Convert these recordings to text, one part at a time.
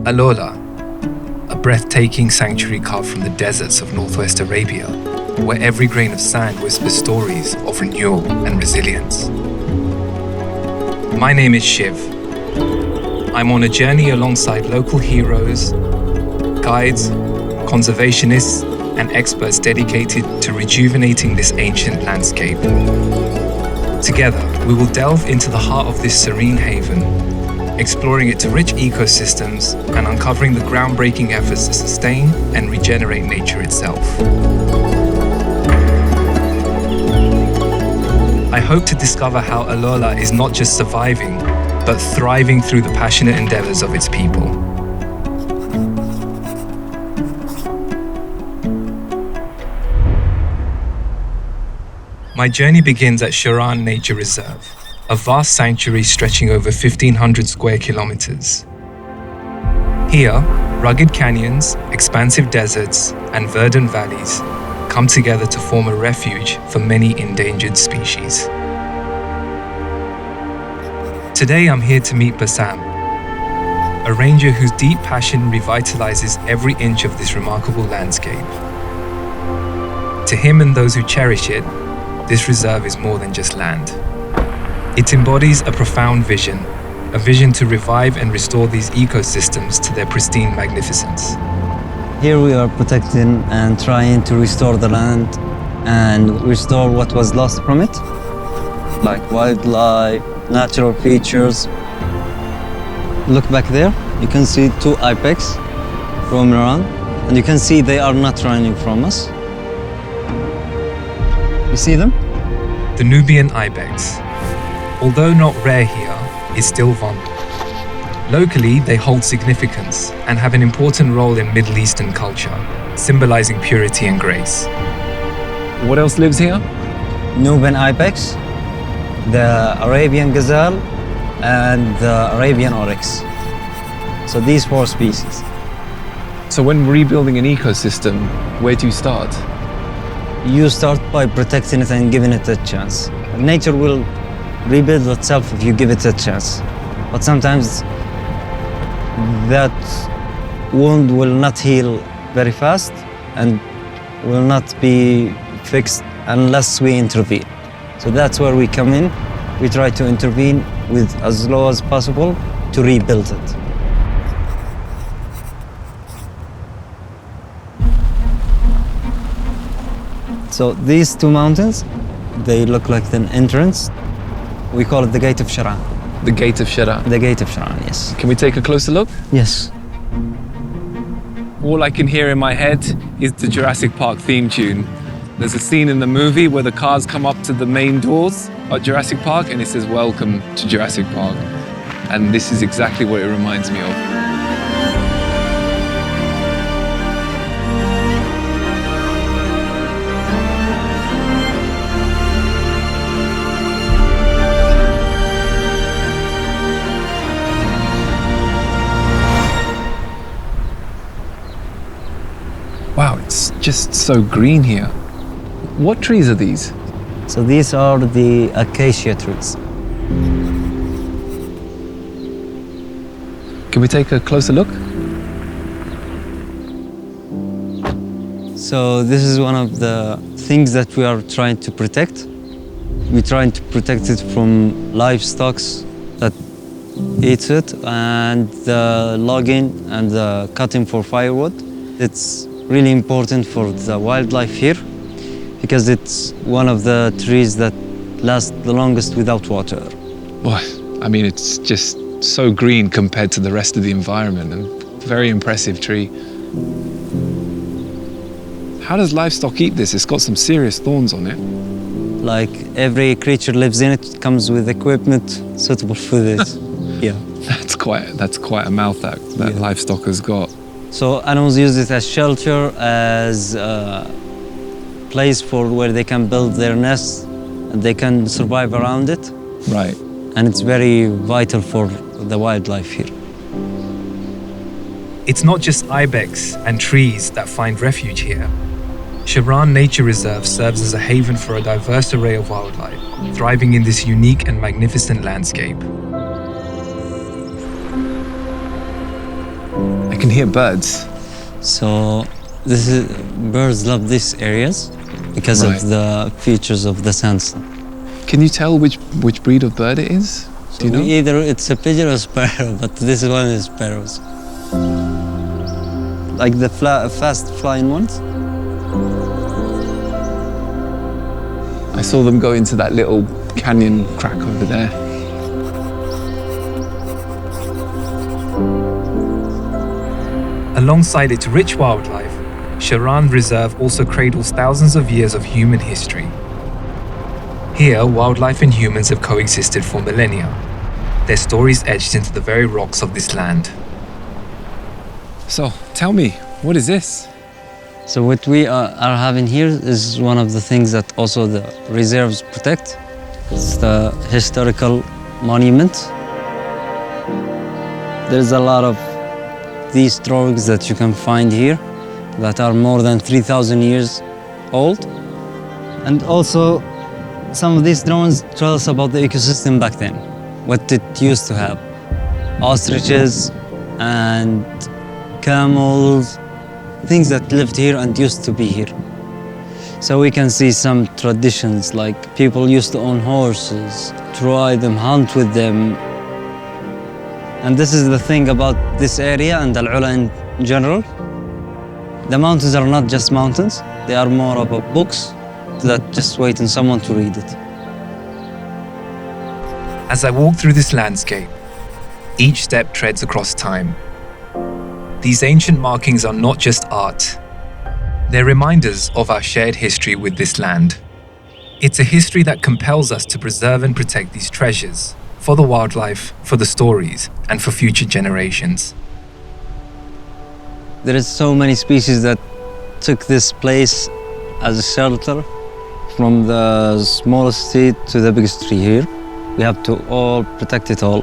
AlUla, a breathtaking sanctuary carved from the deserts of northwest Arabia, where every grain of sand whispers stories of renewal and resilience. My name is Shiv. I'm on a journey alongside local heroes, guides, conservationists, and experts dedicated to rejuvenating this ancient landscape. Together, we will delve into the heart of this serene haven, exploring its rich ecosystems and uncovering the groundbreaking efforts to sustain and regenerate nature itself. I hope to discover how AlUla is not just surviving, but thriving through the passionate endeavors of its people. My journey begins at Sharaan Nature Reserve, a vast sanctuary stretching over 1,500 square kilometers. Here, rugged canyons, expansive deserts, and verdant valleys come together to form a refuge for many endangered species. Today I'm here to meet Bassam, a ranger whose deep passion revitalizes every inch of this remarkable landscape. To him and those who cherish it, this reserve is more than just land. It embodies a profound vision, a vision to revive and restore these ecosystems to their pristine magnificence. Here we are protecting and trying to restore the land and restore what was lost from it, like wildlife, natural features. Look back there, you can see two ibex roaming around, and you can see they are not running from us. You see them? The Nubian ibex, although not rare here, is still vulnerable. Locally, they hold significance and have an important role in Middle Eastern culture, symbolizing purity and grace. What else lives here? Nubian ibex, the Arabian gazelle, and the Arabian oryx. So these four species. So when rebuilding an ecosystem, where do you start? You start by protecting it and giving it a chance. Nature will rebuild itself if you give it a chance. But sometimes that wound will not heal very fast and will not be fixed unless we intervene. So that's where we come in. We try to intervene with as low as possible to rebuild it. So these two mountains, they look like an entrance. We call it the Gate of Sharaan. The Gate of Sharaan. The Gate of Sharaan, yes. Can we take a closer look? Yes. All I can hear in my head is the Jurassic Park theme tune. There's a scene in the movie where the cars come up to the main doors at Jurassic Park and it says, "Welcome to Jurassic Park." And this is exactly what it reminds me of. Wow, it's just so green here. What trees are these? So these are the acacia trees. Can we take a closer look? So this is one of the things that we are trying to protect. We're trying to protect it from livestock that eats it, and the logging and the cutting for firewood. It's really important for the wildlife here because it's one of the trees that last the longest without water. Boy, I mean, it's just so green compared to the rest of the environment, and very impressive tree. How does livestock eat this? It's got some serious thorns on it. Like every creature lives in it, it comes with equipment suitable for this. Yeah. That's quite a mouth that livestock has got. So animals use it as shelter, as a place for where they can build their nests and they can survive around it. Right. And it's very vital for the wildlife here. It's not just ibex and trees that find refuge here. Sharaan Nature Reserve serves as a haven for a diverse array of wildlife, thriving in this unique and magnificent landscape. can hear birds. So birds love these areas because Right. of the features of the sandstone. Can you tell which breed of bird it is? Do you know? Either it's a pigeon or sparrow, but this one is sparrows. Like the fast flying ones. I saw them go into that little canyon crack over there. Alongside its rich wildlife, Sharaan Reserve also cradles thousands of years of human history. Here, wildlife and humans have coexisted for millennia, their stories etched into the very rocks of this land. So, tell me, what is this? So what we are having here is one of the things that also the reserves protect. It's the historical monument. There's a lot of these drawings that you can find here that are more than 3,000 years old. And also, some of these drawings tell us about the ecosystem back then, what it used to have. Ostriches and camels, things that lived here and used to be here. So we can see some traditions, like people used to own horses, to ride them, hunt with them. And this is the thing about this area and AlUla in general. The mountains are not just mountains, they are more of a books that just wait on someone to read it. As I walk through this landscape, each step treads across time. These ancient markings are not just art. They're reminders of our shared history with this land. It's a history that compels us to preserve and protect these treasures, for the wildlife, for the stories, and for future generations. There is so many species that took this place as a shelter, from the smallest tree to the biggest tree here. We have to all protect it all.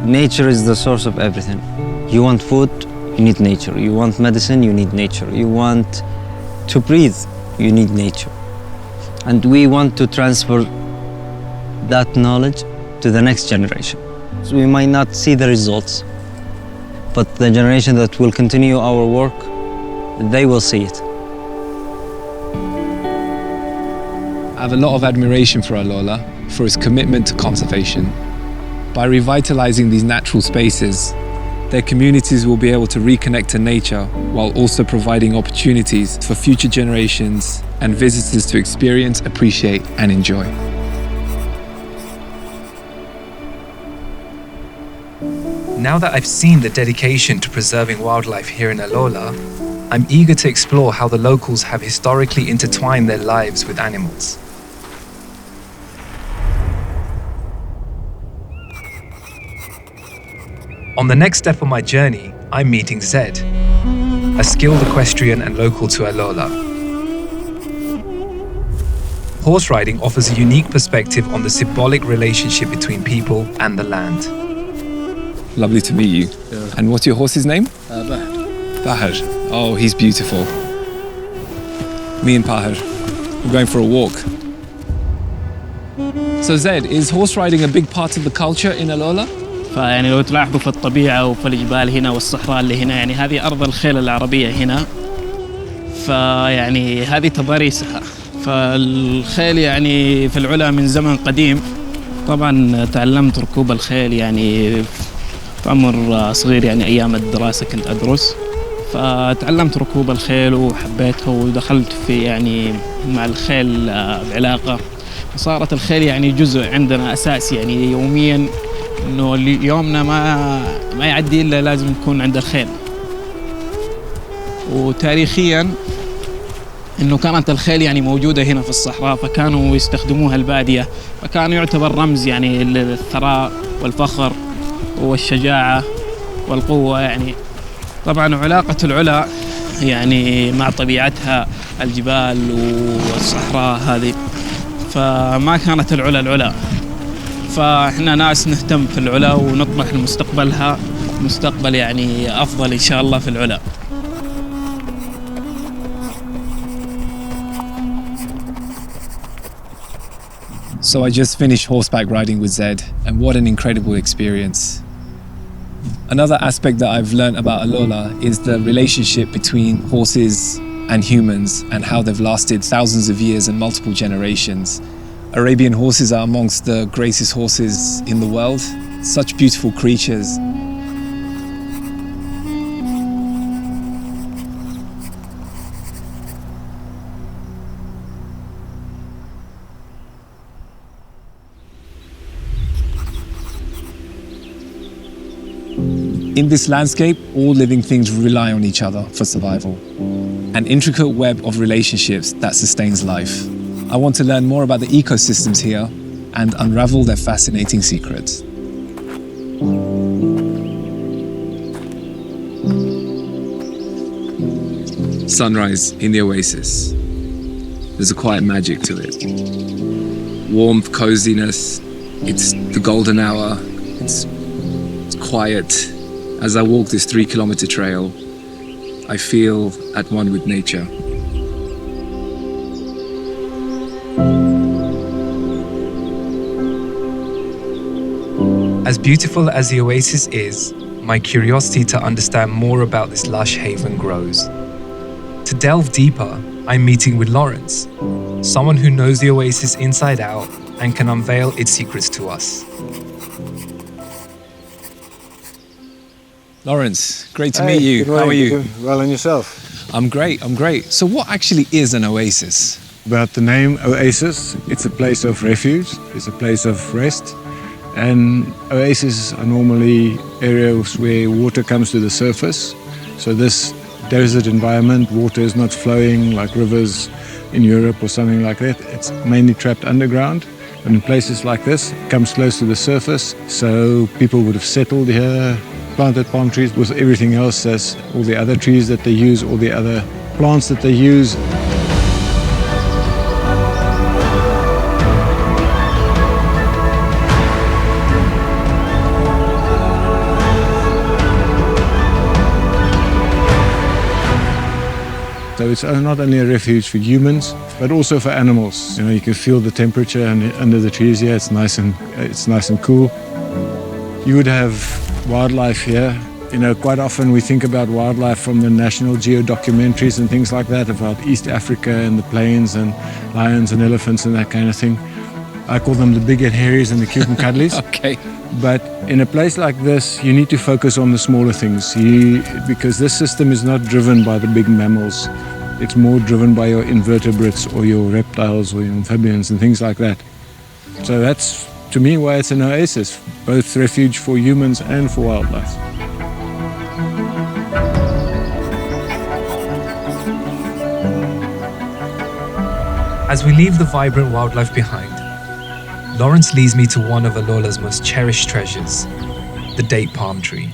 Nature is the source of everything. You want food, you need nature. You want medicine, you need nature. You want to breathe, you need nature. And we want to transfer that knowledge to the next generation. So we might not see the results, but the generation that will continue our work, they will see it. I have a lot of admiration for AlUla, for its commitment to conservation. By revitalizing these natural spaces, their communities will be able to reconnect to nature while also providing opportunities for future generations and visitors to experience, appreciate, and enjoy. Now that I've seen the dedication to preserving wildlife here in AlUla, I'm eager to explore how the locals have historically intertwined their lives with animals. On the next step of my journey, I'm meeting Zed, a skilled equestrian and local to AlUla. Horse riding offers a unique perspective on the symbolic relationship between people and the land. Lovely to meet you. Yeah. And what's your horse's name? Bahar. Bahar. Oh, he's beautiful. Me and Bahar, we're going for a walk. So Zed, is horse riding a big part of the culture in AlUla? فيعني لو تلاحظوا في الطبيعة وفي الجبال هنا والصحراء اللي هنا، يعني هذه أرض الخيل العربية هنا، فيعني هذه تضاريسها. فالخيل يعني في العلا من زمن قديم. طبعا تعلمت ركوب الخيل يعني في عمر صغير، يعني أيام الدراسة كنت أدرس، فتعلمت ركوب الخيل وحبيته ودخلت في يعني مع الخيل بعلاقة، وصارت الخيل يعني جزء عندنا أساسي، يعني يومياً إنه يومنا ما يعدي إلا لازم يكون عند الخيل. وتاريخياً إنه كانت الخيل يعني موجودة هنا في الصحراء، فكانوا يستخدموها البادية، فكان يعتبر رمز يعني للثراء والفخر والشجاعة والقوة. يعني طبعاً علاقة العلا يعني مع طبيعتها الجبال والصحراء هذه، فما كانت العلا، فإحنا ناس نهتم في العلا ونطمح لمستقبلها، مستقبل يعني أفضل إن شاء الله في العلا. So I just finished horseback riding with Zed, and what an incredible experience. Another aspect that I've learned about AlUla is the relationship between horses and humans and how they've lasted thousands of years and multiple generations. Arabian horses are amongst the greatest horses in the world. Such beautiful creatures. In this landscape, all living things rely on each other for survival. An intricate web of relationships that sustains life. I want to learn more about the ecosystems here and unravel their fascinating secrets. Sunrise in the oasis. There's a quiet magic to it. Warmth, coziness, it's the golden hour, it's quiet. As I walk this 3-kilometer trail, I feel at one with nature. As beautiful as the oasis is, my curiosity to understand more about this lush haven grows. To delve deeper, I'm meeting with Lawrence, someone who knows the oasis inside out and can unveil its secrets to us. Lawrence, great to meet you. Good How are morning. you? Well, and yourself? I'm great. So what actually is an oasis? About the name Oasis, it's a place of refuge, it's a place of rest. And oases are normally areas where water comes to the surface. So this desert environment, water is not flowing like rivers in Europe or something like that. It's mainly trapped underground. And in places like this, it comes close to the surface. So people would have settled here, planted palm trees with everything else, as all the other trees that they use, all the other plants that they use. So it's not only a refuge for humans, but also for animals. You know, you can feel the temperature under the trees here. It's nice and cool. You would have wildlife here. You know, quite often we think about wildlife from the National Geo documentaries and things like that, about East Africa and the plains and lions and elephants and that kind of thing. I call them the big and hairies and the cute and cuddlies. Okay. But in a place like this, you need to focus on the smaller things because this system is not driven by the big mammals. It's more driven by your invertebrates or your reptiles or your amphibians and things like that. So that's, to me, why it's an oasis, both refuge for humans and for wildlife. As we leave the vibrant wildlife behind, Lawrence leads me to one of AlUla's most cherished treasures, the date palm tree.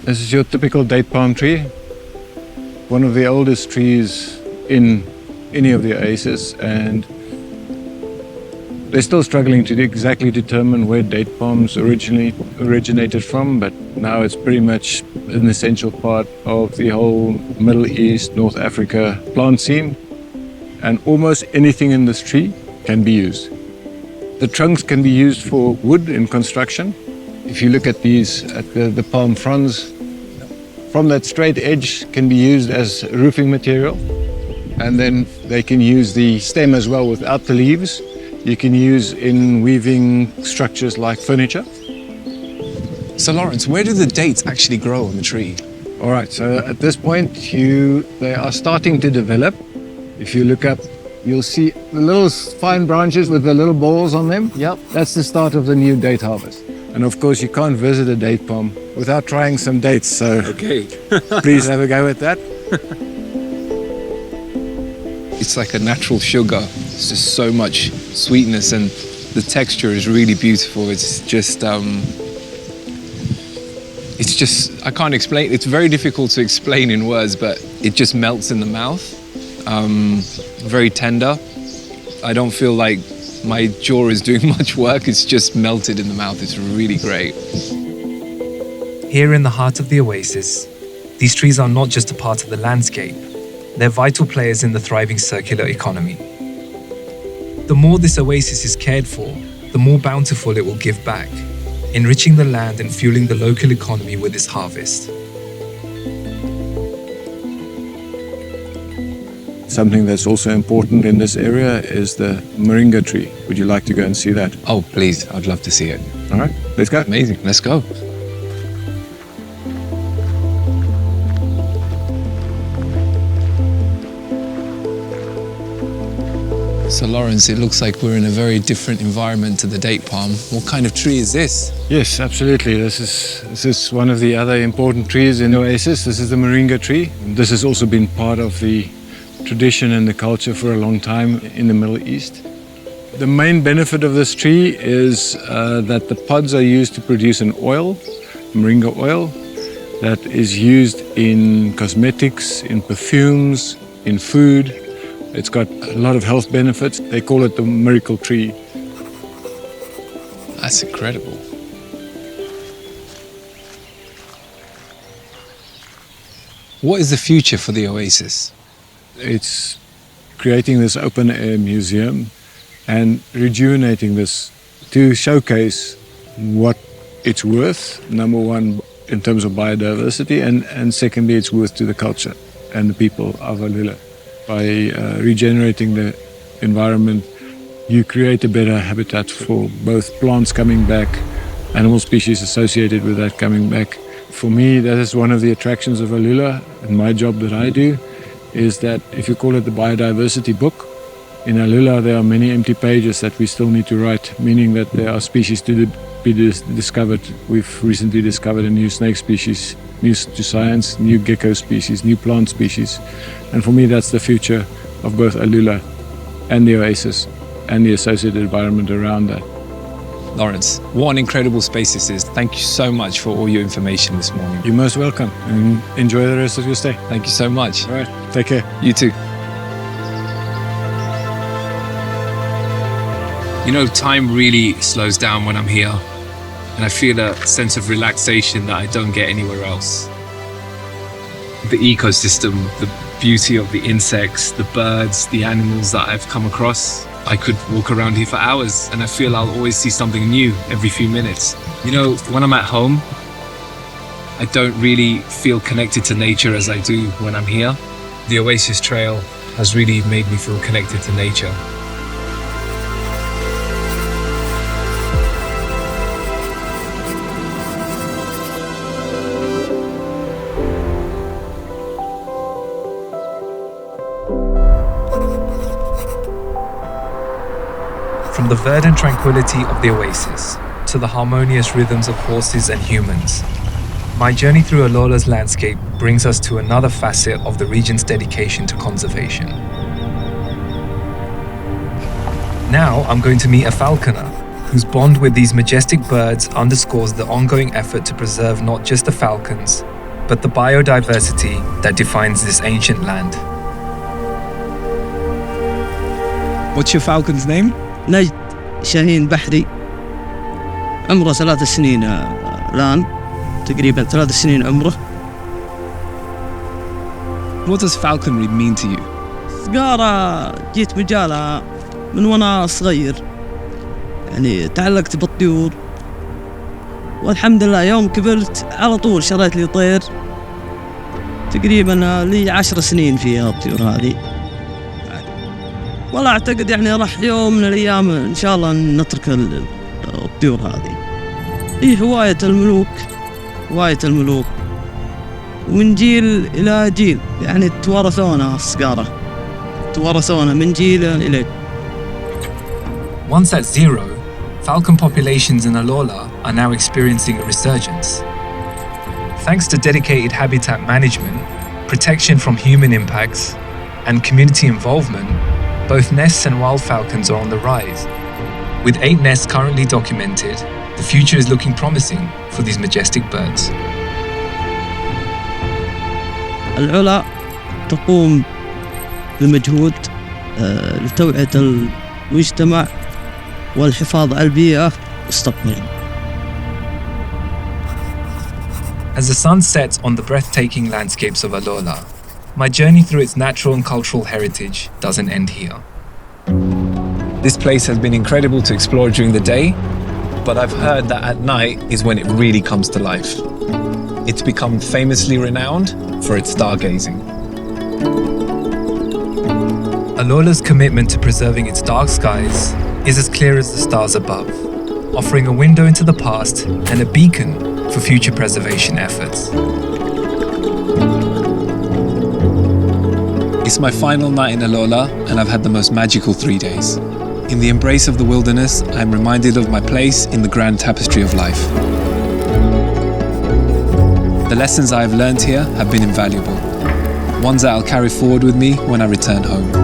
This is your typical date palm tree, one of the oldest trees in any of the oases, and they're still struggling to exactly determine where date palms originated from, but now it's pretty much an essential part of the whole Middle East, North Africa plant scene, and almost anything in this tree can be used. The trunks can be used for wood in construction. If you look at these, at the palm fronds, from that straight edge can be used as roofing material. And then they can use the stem as well without the leaves. You can use in weaving structures like furniture. So Lawrence, where do the dates actually grow on the tree? All right, so at this point, they are starting to develop. If you look up, you'll see the little fine branches with the little balls on them. Yep. That's the start of the new date harvest. And of course, you can't visit a date palm without trying some dates. So Okay. please have a go at that. It's like a natural sugar. It's just so much sweetness and the texture is really beautiful. It's just, I can't explain. It's very difficult to explain in words, but it just melts in the mouth. Very tender. I don't feel like my jaw is doing much work. It's just melted in the mouth. It's really great. Here in the heart of the oasis, these trees are not just a part of the landscape, they're vital players in the thriving circular economy. The more this oasis is cared for, the more bountiful it will give back. enriching the land and fueling the local economy with its harvest. Something that's also important in this area is the moringa tree. Would you like to go and see that? Oh, please, I'd love to see it. All right, let's go. Amazing, let's go. So Lawrence, it looks like we're in a very different environment to the date palm. What kind of tree is this? Yes, absolutely. This is one of the other important trees in Oasis. This is the moringa tree. This has also been part of the tradition and the culture for a long time in the Middle East. The main benefit of this tree is that the pods are used to produce an oil, moringa oil, that is used in cosmetics, in perfumes, in food. It's got a lot of health benefits. They call it the miracle tree. That's incredible. What is the future for the Oasis? It's creating this open air museum and rejuvenating this to showcase what it's worth, number one, in terms of biodiversity, and secondly, it's worth to the culture and the people of AlUla. By regenerating the environment, you create a better habitat for both plants coming back, animal species associated with that coming back. For me, that is one of the attractions of AlUla, and my job that I do is that, if you call it the biodiversity book, in AlUla there are many empty pages that we still need to write, meaning that there are species to be discovered. We've recently discovered a new snake species, new to science, new gecko species, new plant species. And for me, that's the future of both AlUla and the Oasis and the associated environment around that. Lawrence, what an incredible space this is. Thank you so much for all your information this morning. You're most welcome, and enjoy the rest of your stay. Thank you so much. All right, take care. You too. You know, time really slows down when I'm here, and I feel a sense of relaxation that I don't get anywhere else. The ecosystem, the beauty of the insects, the birds, the animals that I've come across. I could walk around here for hours, and I feel I'll always see something new every few minutes. You know, when I'm at home, I don't really feel connected to nature as I do when I'm here. The Oasis Trail has really made me feel connected to nature. From the verdant tranquility of the oasis to the harmonious rhythms of horses and humans, my journey through AlUla's landscape brings us to another facet of the region's dedication to conservation. Now I'm going to meet a falconer whose bond with these majestic birds underscores the ongoing effort to preserve not just the falcons, but the biodiversity that defines this ancient land. What's your falcon's name? نجد شاهين بحري عمره 3 سنين الآن تقريبا 3 سنين عمره. What does falconry mean to you? سقارة جيت مجالها من وأنا صغير، يعني تعلقت بالطيور، والحمد لله يوم كبرت على طول شريت لي طير، تقريبا لي 10 سنين فيها الطيور هذه. ولا أعتقد يعني راح يوم من الأيام إن شاء الله نترك الطيور هذه. هي هواية الملوك، هواية الملوك، ومن جيل إلى جيل يعني توارثونا الصقارة، توارثونا من جيل إلى. Once at zero, falcon populations in AlUla are now experiencing a resurgence. Thanks to dedicated habitat management, protection from human impacts, and community involvement, both nests and wild falcons are on the rise. With 8 nests currently documented, the future is looking promising for these majestic birds. العلا تقوم بمجهود لتوعية المجتمع والحفاظ على البيئة مستقبلا. As the sun sets on the breathtaking landscapes of AlUla, my journey through its natural and cultural heritage doesn't end here. This place has been incredible to explore during the day, but I've heard that at night is when it really comes to life. It's become famously renowned for its stargazing. AlUla's commitment to preserving its dark skies is as clear as the stars above, offering a window into the past and a beacon for future preservation efforts. It's my final night in AlUla, and I've had the most magical 3 days. In the embrace of the wilderness, I'm reminded of my place in the grand tapestry of life. The lessons I have learned here have been invaluable, ones that I'll carry forward with me when I return home.